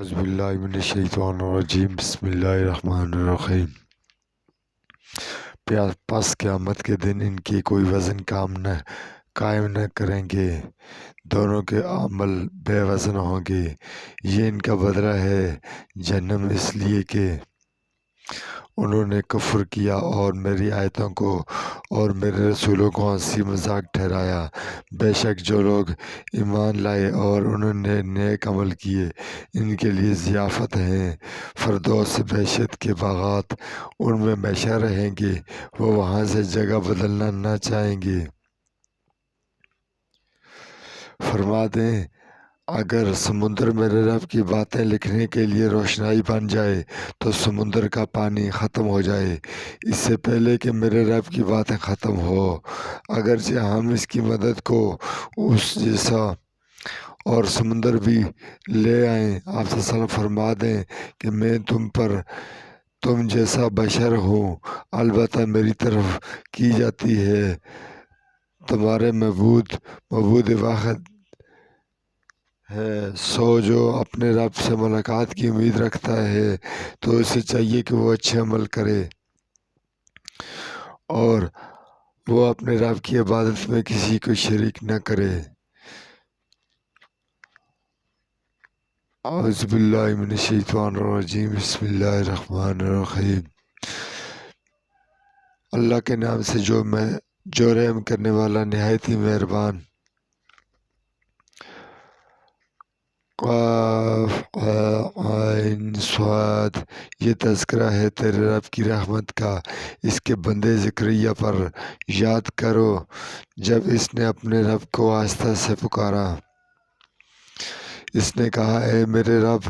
اعوذ باللہ من الشیطان الرجیم بسم اللہ الرحمن الرحیم۔ پس قیامت کے دن ان کی کوئی وزن قائم نہ کریں گے، دونوں کے عمل بے وزن ہوں گے۔ یہ ان کا بدلہ ہے جہنم، اس لیے کہ انہوں نے کفر کیا اور میری آیتوں کو اور میرے رسولوں کو ہنسی مذاق ٹھہرایا۔ بے شک جو لوگ ایمان لائے اور انہوں نے نیک عمل کیے، ان کے لیے ضیافت ہیں فردوس بہشت کے باغات، ان میں ہمیشہ رہیں گے، وہ وہاں سے جگہ بدلنا نہ چاہیں گے۔ فرما دیں اگر سمندر میرے رب کی باتیں لکھنے کے لیے روشنائی بن جائے تو سمندر کا پانی ختم ہو جائے اس سے پہلے کہ میرے رب کی باتیں ختم ہو، اگرچہ ہم اس کی مدد کو اس جیسا اور سمندر بھی لے آئیں۔ آپ صلی اللہ علیہ وسلم فرما دیں کہ میں تم جیسا بشر ہوں، البتہ میری طرف کی جاتی ہے تمہارے معبود واحد ہے۔ جو اپنے رب سے ملاقات کی امید رکھتا ہے تو اسے چاہیے کہ وہ اچھے عمل کرے اور وہ اپنے رب کی عبادت میں کسی کو شریک نہ کرے۔ اعوذ باللہ من الشیطان الرجیم بسم اللہ الرحمن الرحیم۔ اللہ کے نام سے جو رحم کرنے والا نہایت ہی مہربان۔ قاف عین صاد، یہ تذکرہ ہے تیرے رب کی رحمت کا اس کے بندے زکریا پر۔ یاد کرو جب اس نے اپنے رب کو آہستہ سے پکارا، اس نے کہا اے میرے رب،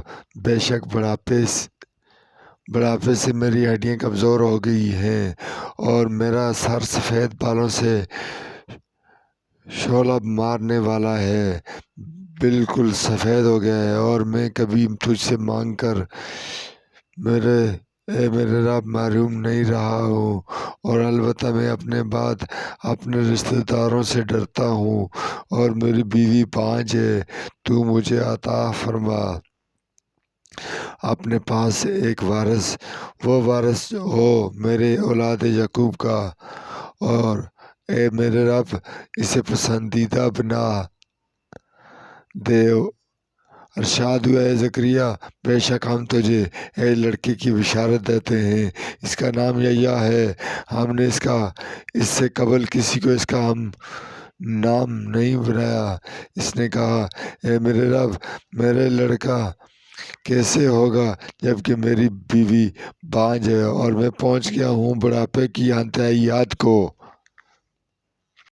بے شک بڑھاپے سے میری ہڈیاں کمزور ہو گئی ہیں اور میرا سر سفید بالوں سے شعلہ مارنے والا ہے، بالکل سفید ہو گیا ہے، اور میں کبھی تجھ سے مانگ کر اے میرے رب محروم نہیں رہا ہوں، اور البتہ میں اپنے بعد اپنے رشتہ داروں سے ڈرتا ہوں اور میری بیوی 5 ہے۔ تو مجھے عطا فرما اپنے پاس سے ایک وارث، وہ وارث ہو میرے اولاد یعقوب کا، اور اے میرے رب اسے پسندیدہ بنا دے۔ ارشاد ہوا اے زکریا، بے شک ہم تجھے ایک لڑکے کی بشارت دیتے ہیں، اس کا نام یحییٰ ہے۔ ہم نے اس سے قبل کسی کو اس کا نام نہیں بنایا۔ اس نے کہا اے میرے رب، میرا لڑکا کیسے ہوگا جبکہ میری بیوی بانجھ ہے اور میں پہنچ گیا ہوں بڑھاپے کی انتہائی حد کو۔